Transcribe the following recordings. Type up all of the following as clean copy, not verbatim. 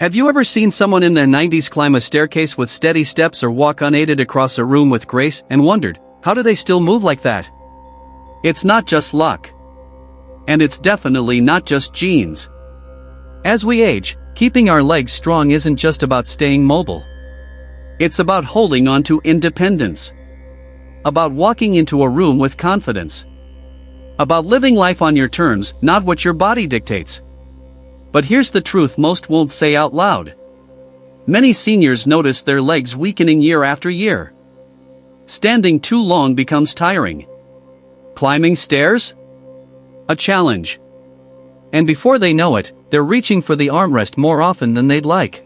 Have you ever seen someone in their 90s climb a staircase with steady steps or walk unaided across a room with grace and wondered, how do they still move like that? It's not just luck. And it's definitely not just genes. As we age, keeping our legs strong isn't just about staying mobile. It's about holding on to independence. About walking into a room with confidence. About living life on your terms, not what your body dictates. But here's the truth most won't say out loud. Many seniors notice their legs weakening year after year. Standing too long becomes tiring. Climbing stairs? A challenge. And before they know it, they're reaching for the armrest more often than they'd like.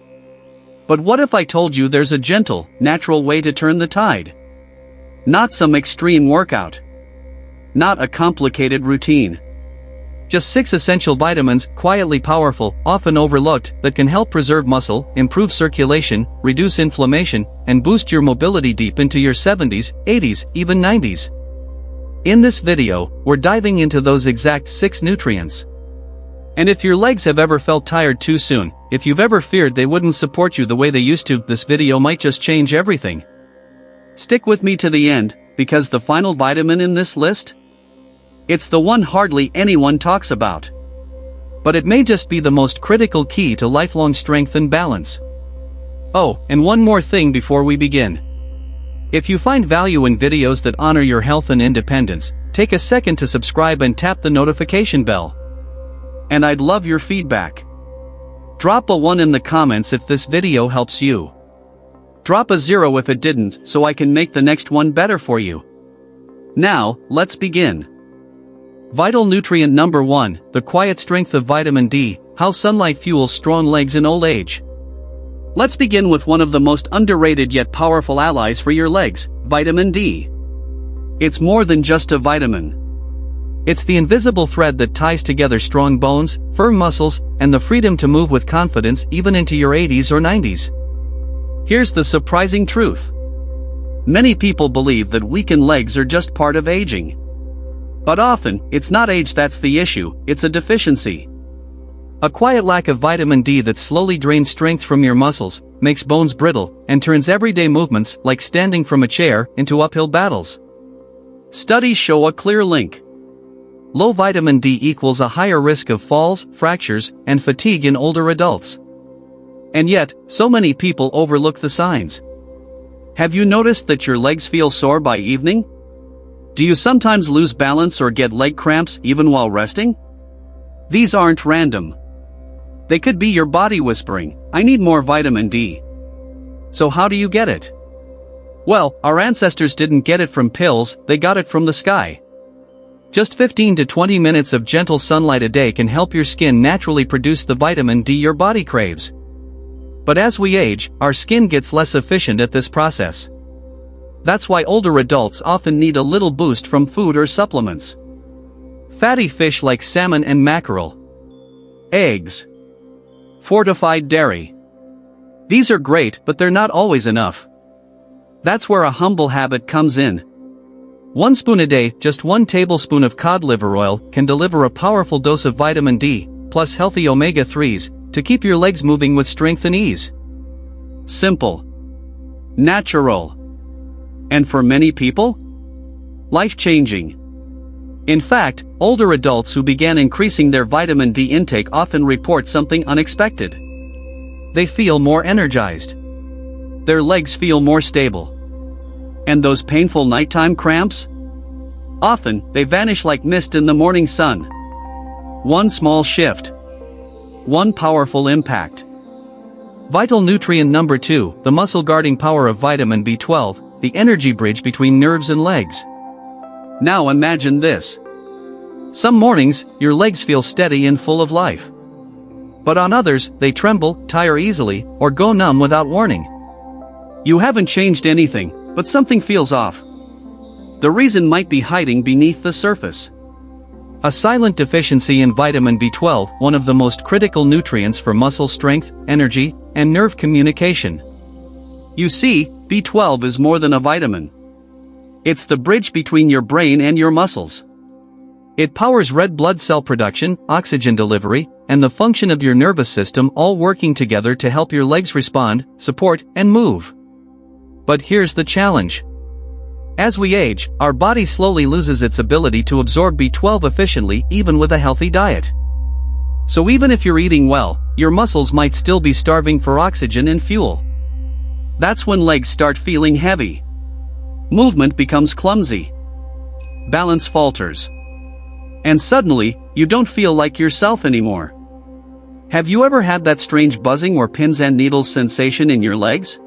But what if I told you there's a gentle, natural way to turn the tide? Not some extreme workout. Not a complicated routine. Just 6 essential vitamins, quietly powerful, often overlooked, that can help preserve muscle, improve circulation, reduce inflammation, and boost your mobility deep into your 70s, 80s, even 90s. In this video, we're diving into those exact 6 nutrients. And if your legs have ever felt tired too soon, if you've ever feared they wouldn't support you the way they used to, this video might just change everything. Stick with me to the end, because the final vitamin in this list? It's the one hardly anyone talks about. But it may just be the most critical key to lifelong strength and balance. Oh, and one more thing before we begin. If you find value in videos that honor your health and independence, take a second to subscribe and tap the notification bell. And I'd love your feedback. Drop a 1 in the comments if this video helps you. Drop a 0 if it didn't, so I can make the next one better for you. Now, let's begin. Vital nutrient number 1, the quiet strength of vitamin D, how sunlight fuels strong legs in old age. Let's begin with one of the most underrated yet powerful allies for your legs, vitamin D. It's more than just a vitamin. It's the invisible thread that ties together strong bones, firm muscles, and the freedom to move with confidence even into your 80s or 90s. Here's the surprising truth. Many people believe that weakened legs are just part of aging. But often, it's not age that's the issue, it's a deficiency. A quiet lack of vitamin D that slowly drains strength from your muscles, makes bones brittle, and turns everyday movements, like standing from a chair, into uphill battles. Studies show a clear link. Low vitamin D equals a higher risk of falls, fractures, and fatigue in older adults. And yet, so many people overlook the signs. Have you noticed that your legs feel sore by evening? Do you sometimes lose balance or get leg cramps even while resting? These aren't random. They could be your body whispering, I need more vitamin D. So how do you get it? Well, our ancestors didn't get it from pills, they got it from the sky. Just 15 to 20 minutes of gentle sunlight a day can help your skin naturally produce the vitamin D your body craves. But as we age, our skin gets less efficient at this process. That's why older adults often need a little boost from food or supplements. Fatty fish like salmon and mackerel. Eggs. Fortified dairy. These are great, but they're not always enough. That's where a humble habit comes in. 1 spoon a day, just 1 tablespoon of cod liver oil, can deliver a powerful dose of vitamin D, plus healthy omega-3s, to keep your legs moving with strength and ease. Simple. Natural. And for many people, life-changing. In fact, older adults who began increasing their vitamin D intake often report something unexpected. They feel more energized. Their legs feel more stable. And those painful nighttime cramps? Often, they vanish like mist in the morning sun. One small shift. One powerful impact. Vital nutrient number 2, the muscle guarding power of vitamin B12, the energy bridge between nerves and legs. Now imagine this. Some mornings, your legs feel steady and full of life. But on others, they tremble, tire easily, or go numb without warning. You haven't changed anything, but something feels off. The reason might be hiding beneath the surface. A silent deficiency in vitamin B12, one of the most critical nutrients for muscle strength, energy, and nerve communication. You see, B12 is more than a vitamin. It's the bridge between your brain and your muscles. It powers red blood cell production, oxygen delivery, and the function of your nervous system all working together to help your legs respond, support, and move. But here's the challenge. As we age, our body slowly loses its ability to absorb B12 efficiently even with a healthy diet. So even if you're eating well, your muscles might still be starving for oxygen and fuel. That's when legs start feeling heavy. Movement becomes clumsy. Balance falters. And suddenly, you don't feel like yourself anymore. Have you ever had that strange buzzing or pins and needles sensation in your legs?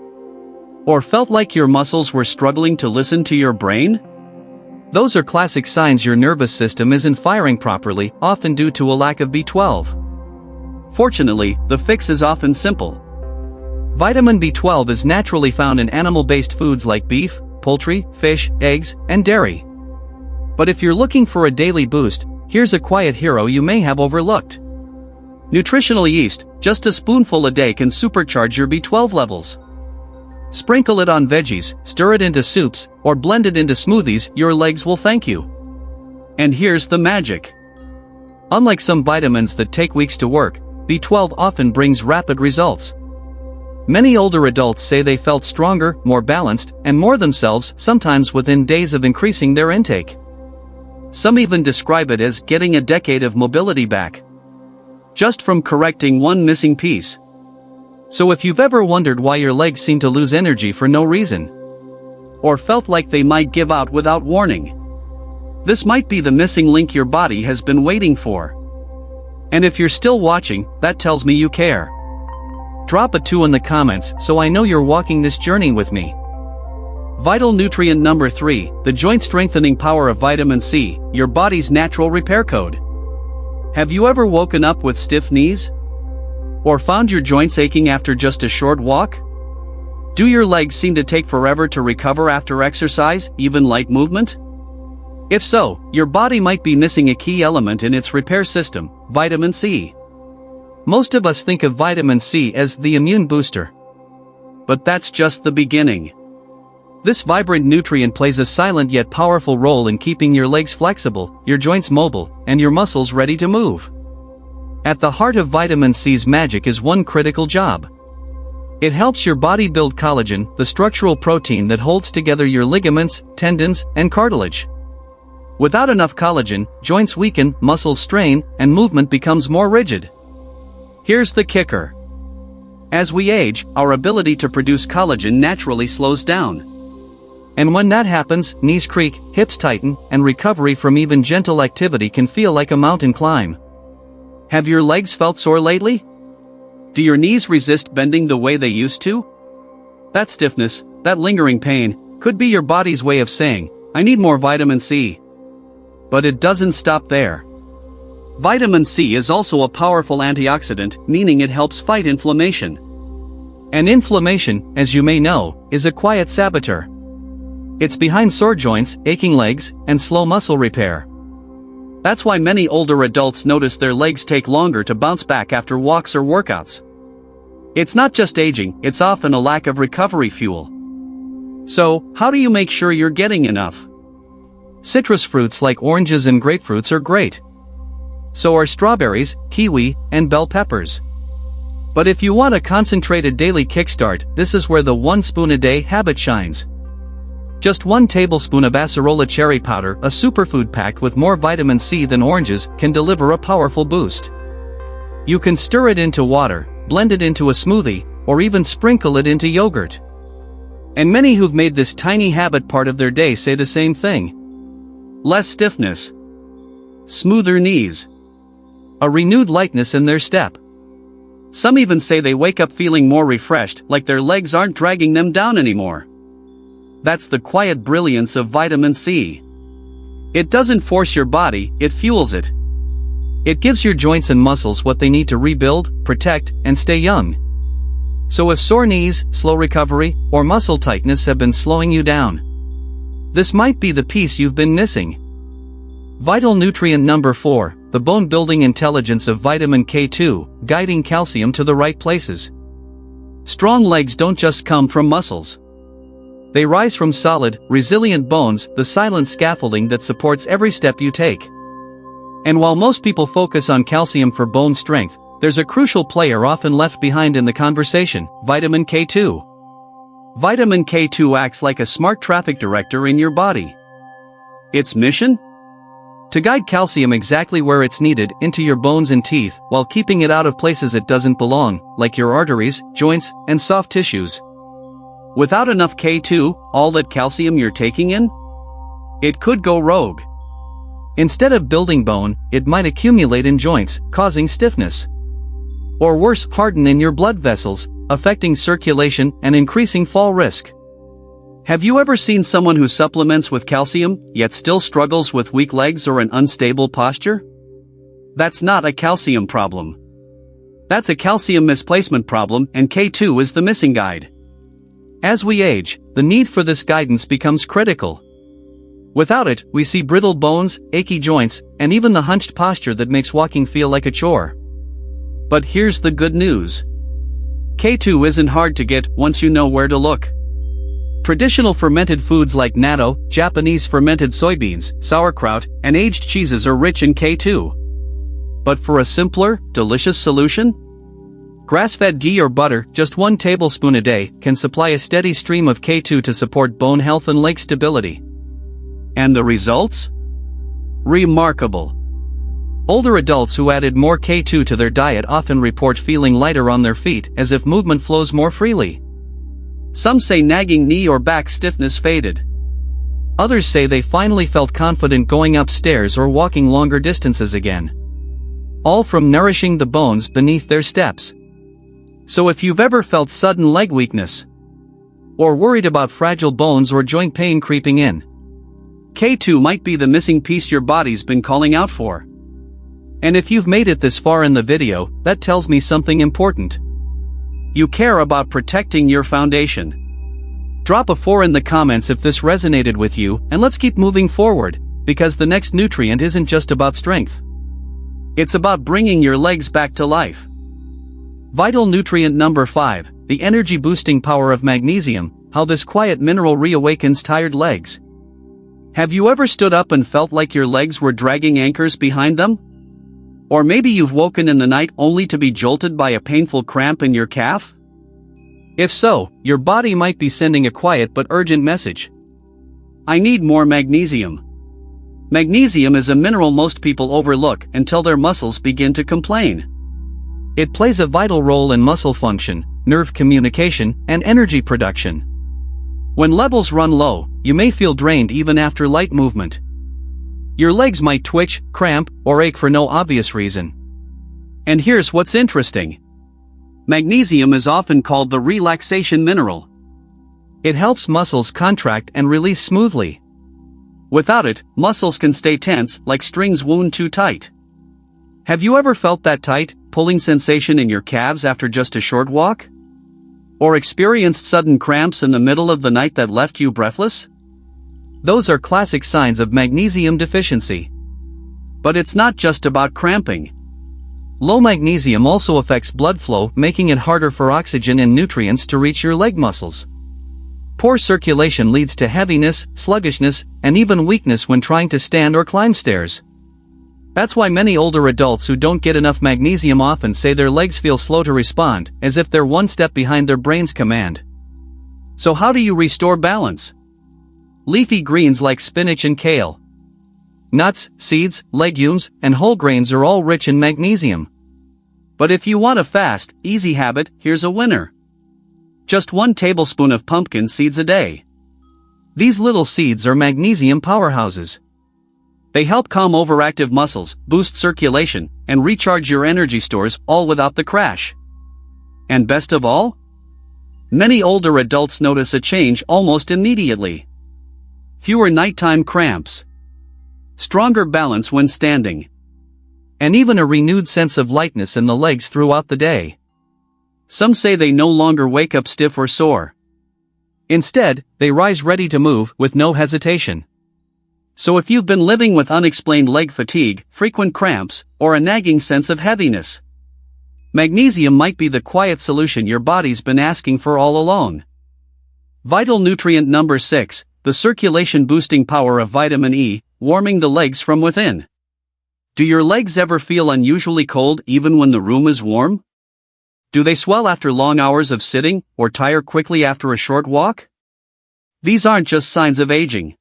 Or felt like your muscles were struggling to listen to your brain? Those are classic signs your nervous system isn't firing properly, often due to a lack of B12. Fortunately, the fix is often simple. Vitamin B12 is naturally found in animal-based foods like beef, poultry, fish, eggs, and dairy. But if you're looking for a daily boost, here's a quiet hero you may have overlooked. Nutritional yeast, just a spoonful a day can supercharge your B12 levels. Sprinkle it on veggies, stir it into soups, or blend it into smoothies, your legs will thank you. And here's the magic. Unlike some vitamins that take weeks to work, B12 often brings rapid results. Many older adults say they felt stronger, more balanced, and more themselves, sometimes within days of increasing their intake. Some even describe it as getting a decade of mobility back, just from correcting one missing piece. So if you've ever wondered why your legs seem to lose energy for no reason, or felt like they might give out without warning, this might be the missing link your body has been waiting for. And if you're still watching, that tells me you care. Drop a 2 in the comments so I know you're walking this journey with me. Vital nutrient number 3, the joint strengthening power of vitamin C, your body's natural repair code. Have you ever woken up with stiff knees? Or found your joints aching after just a short walk? Do your legs seem to take forever to recover after exercise, even light movement? If so, your body might be missing a key element in its repair system, vitamin C. Most of us think of vitamin C as the immune booster. But that's just the beginning. This vibrant nutrient plays a silent yet powerful role in keeping your legs flexible, your joints mobile, and your muscles ready to move. At the heart of vitamin C's magic is one critical job. It helps your body build collagen, the structural protein that holds together your ligaments, tendons, and cartilage. Without enough collagen, joints weaken, muscles strain, and movement becomes more rigid. Here's the kicker. As we age, our ability to produce collagen naturally slows down. And when that happens, knees creak, hips tighten, and recovery from even gentle activity can feel like a mountain climb. Have your legs felt sore lately? Do your knees resist bending the way they used to? That stiffness, that lingering pain, could be your body's way of saying, I need more vitamin C. But it doesn't stop there. Vitamin C is also a powerful antioxidant, meaning it helps fight inflammation. And inflammation, as you may know, is a quiet saboteur. It's behind sore joints, aching legs, and slow muscle repair. That's why many older adults notice their legs take longer to bounce back after walks or workouts. It's not just aging, it's often a lack of recovery fuel. So, how do you make sure you're getting enough? Citrus fruits like oranges and grapefruits are great. So are strawberries, kiwi, and bell peppers. But if you want a concentrated daily kickstart, this is where the 1 spoon a day habit shines. Just 1 tablespoon of acerola cherry powder, a superfood packed with more vitamin C than oranges, can deliver a powerful boost. You can stir it into water, blend it into a smoothie, or even sprinkle it into yogurt. And many who've made this tiny habit part of their day say the same thing. Less stiffness. Smoother knees. A renewed lightness in their step. Some even say they wake up feeling more refreshed, like their legs aren't dragging them down anymore. That's the quiet brilliance of vitamin C. It doesn't force your body, it fuels it. It gives your joints and muscles what they need to rebuild, protect, and stay young. So if sore knees, slow recovery, or muscle tightness have been slowing you down, this might be the piece you've been missing. Vital nutrient number 4, the bone-building intelligence of vitamin K2, guiding calcium to the right places. Strong legs don't just come from muscles. They rise from solid, resilient bones, the silent scaffolding that supports every step you take. And while most people focus on calcium for bone strength, there's a crucial player often left behind in the conversation: vitamin K2. Vitamin K2 acts like a smart traffic director in your body. Its mission? To guide calcium exactly where it's needed, into your bones and teeth, while keeping it out of places it doesn't belong, like your arteries, joints, and soft tissues. Without enough K2, all that calcium you're taking in? It could go rogue. Instead of building bone, it might accumulate in joints, causing stiffness. Or worse, harden in your blood vessels, affecting circulation and increasing fall risk. Have you ever seen someone who supplements with calcium, yet still struggles with weak legs or an unstable posture? That's not a calcium problem. That's a calcium misplacement problem, and K2 is the missing guide. As we age, the need for this guidance becomes critical. Without it, we see brittle bones, achy joints, and even the hunched posture that makes walking feel like a chore. But here's the good news. K2 isn't hard to get once you know where to look. Traditional fermented foods like natto, Japanese fermented soybeans, sauerkraut, and aged cheeses are rich in K2. But for a simpler, delicious solution? Grass-fed ghee or butter, just 1 tablespoon a day, can supply a steady stream of K2 to support bone health and leg stability. And the results? Remarkable. Older adults who added more K2 to their diet often report feeling lighter on their feet, as if movement flows more freely. Some say nagging knee or back stiffness faded. Others say they finally felt confident going upstairs or walking longer distances again. All from nourishing the bones beneath their steps. So if you've ever felt sudden leg weakness, or worried about fragile bones or joint pain creeping in, K2 might be the missing piece your body's been calling out for. And if you've made it this far in the video, that tells me something important. You care about protecting your foundation. Drop a 4 in the comments if this resonated with you, and let's keep moving forward, because the next nutrient isn't just about strength. It's about bringing your legs back to life. Vital nutrient number 5, the energy-boosting power of magnesium, how this quiet mineral reawakens tired legs. Have you ever stood up and felt like your legs were dragging anchors behind them? Or maybe you've woken in the night only to be jolted by a painful cramp in your calf? If so, your body might be sending a quiet but urgent message. I need more magnesium. Magnesium is a mineral most people overlook until their muscles begin to complain. It plays a vital role in muscle function, nerve communication, and energy production. When levels run low, you may feel drained even after light movement. Your legs might twitch, cramp, or ache for no obvious reason. And here's what's interesting. Magnesium is often called the relaxation mineral. It helps muscles contract and release smoothly. Without it, muscles can stay tense, like strings wound too tight. Have you ever felt that tight, pulling sensation in your calves after just a short walk? Or experienced sudden cramps in the middle of the night that left you breathless? Those are classic signs of magnesium deficiency. But it's not just about cramping. Low magnesium also affects blood flow, making it harder for oxygen and nutrients to reach your leg muscles. Poor circulation leads to heaviness, sluggishness, and even weakness when trying to stand or climb stairs. That's why many older adults who don't get enough magnesium often say their legs feel slow to respond, as if they're one step behind their brain's command. So how do you restore balance? Leafy greens like spinach and kale. Nuts, seeds, legumes, and whole grains are all rich in magnesium. But if you want a fast, easy habit, here's a winner. Just 1 tablespoon of pumpkin seeds a day. These little seeds are magnesium powerhouses. They help calm overactive muscles, boost circulation, and recharge your energy stores, all without the crash. And best of all? Many older adults notice a change almost immediately. Fewer nighttime cramps. Stronger balance when standing. And even a renewed sense of lightness in the legs throughout the day. Some say they no longer wake up stiff or sore. Instead, they rise ready to move with no hesitation. So if you've been living with unexplained leg fatigue, frequent cramps, or a nagging sense of heaviness, magnesium might be the quiet solution your body's been asking for all along. Vital nutrient number 6, the circulation boosting power of vitamin E, warming the legs from within. Do your legs ever feel unusually cold even when the room is warm? Do they swell after long hours of sitting, or tire quickly after a short walk? These aren't just signs of aging.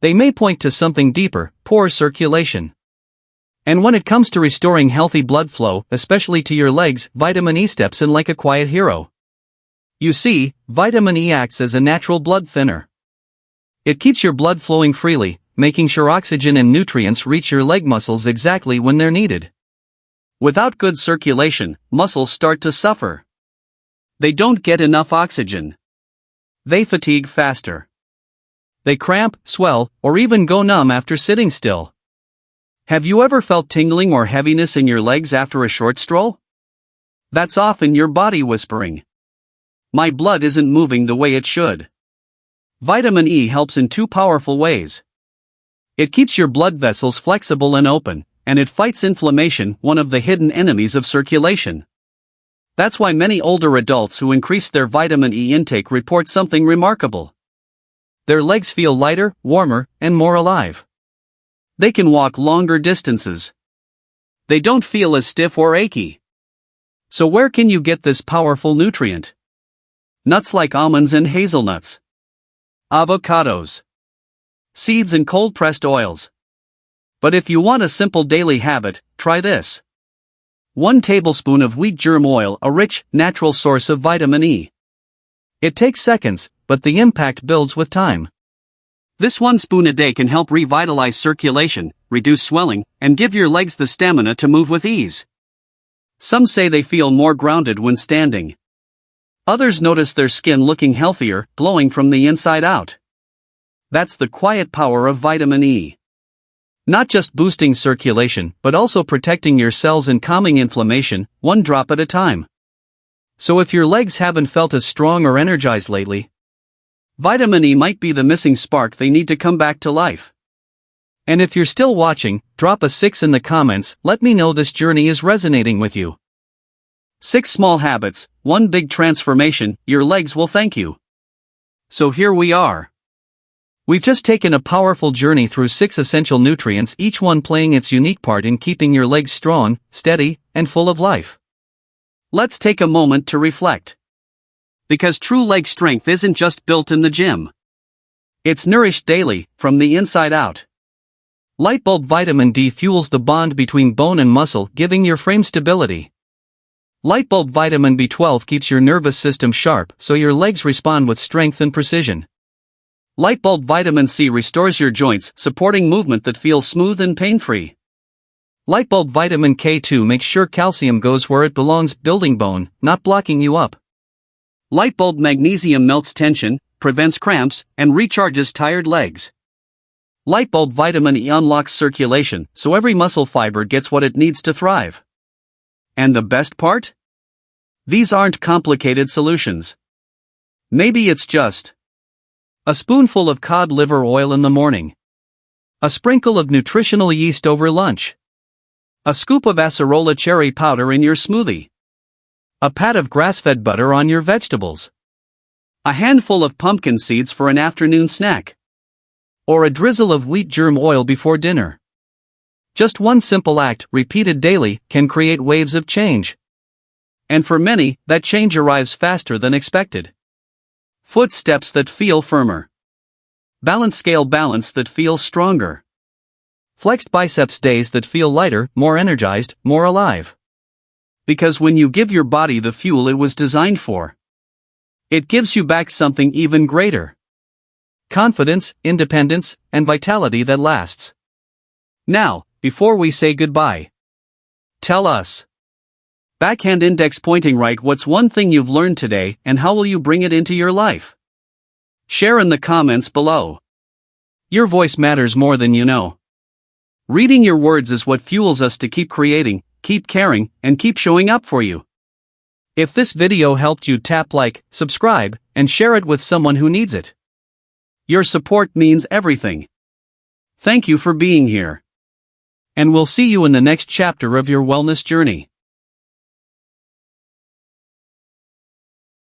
They may point to something deeper: poor circulation. And when it comes to restoring healthy blood flow, especially to your legs, vitamin E steps in like a quiet hero. You see, vitamin E acts as a natural blood thinner. It keeps your blood flowing freely, making sure oxygen and nutrients reach your leg muscles exactly when they're needed. Without good circulation, muscles start to suffer. They don't get enough oxygen. They fatigue faster. They cramp, swell, or even go numb after sitting still. Have you ever felt tingling or heaviness in your legs after a short stroll? That's often your body whispering, "My blood isn't moving the way it should." Vitamin E helps in two powerful ways. It keeps your blood vessels flexible and open, and it fights inflammation, one of the hidden enemies of circulation. That's why many older adults who increase their vitamin E intake report something remarkable. Their legs feel lighter, warmer, and more alive. They can walk longer distances. They don't feel as stiff or achy. So where can you get this powerful nutrient? Nuts like almonds and hazelnuts. Avocados. Seeds and cold-pressed oils. But if you want a simple daily habit, try this. 1 tablespoon of wheat germ oil, a rich, natural source of vitamin E. It takes seconds, but the impact builds with time. This 1 spoon a day can help revitalize circulation, reduce swelling, and give your legs the stamina to move with ease. Some say they feel more grounded when standing. Others notice their skin looking healthier, glowing from the inside out. That's the quiet power of vitamin E. Not just boosting circulation, but also protecting your cells and calming inflammation, one drop at a time. So if your legs haven't felt as strong or energized lately, vitamin E might be the missing spark they need to come back to life. And if you're still watching, drop a 6 in the comments. Let me know this journey is resonating with you. 6 small habits, 1 big transformation, your legs will thank you. So here we are. We've just taken a powerful journey through 6 essential nutrients, each one playing its unique part in keeping your legs strong, steady, and full of life. Let's take a moment to reflect. Because true leg strength isn't just built in the gym. It's nourished daily, from the inside out. Lightbulb vitamin D fuels the bond between bone and muscle, giving your frame stability. Lightbulb vitamin B12 keeps your nervous system sharp, so your legs respond with strength and precision. Lightbulb vitamin C restores your joints, supporting movement that feels smooth and pain-free. Lightbulb vitamin K2 makes sure calcium goes where it belongs, building bone, not blocking you up. Lightbulb magnesium melts tension, prevents cramps, and recharges tired legs. Lightbulb vitamin E unlocks circulation, so every muscle fiber gets what it needs to thrive. And the best part? These aren't complicated solutions. Maybe it's just a spoonful of cod liver oil in the morning. A sprinkle of nutritional yeast over lunch. A scoop of acerola cherry powder in your smoothie. A pat of grass-fed butter on your vegetables. A handful of pumpkin seeds for an afternoon snack. Or a drizzle of wheat germ oil before dinner. Just one simple act, repeated daily, can create waves of change. And for many, that change arrives faster than expected. Footsteps that feel firmer. Balance scale balance that feels stronger. Flexed biceps days that feel lighter, more energized, more alive. Because when you give your body the fuel it was designed for, it gives you back something even greater. Confidence, independence, and vitality that lasts. Now, before we say goodbye, tell us. Backhand index pointing right, what's one thing you've learned today, and how will you bring it into your life? Share in the comments below. Your voice matters more than you know. Reading your words is what fuels us to keep creating, keep caring, and keep showing up for you. If this video helped you, tap like, subscribe, and share it with someone who needs it. Your support means everything. Thank you for being here. And we'll see you in the next chapter of your wellness journey.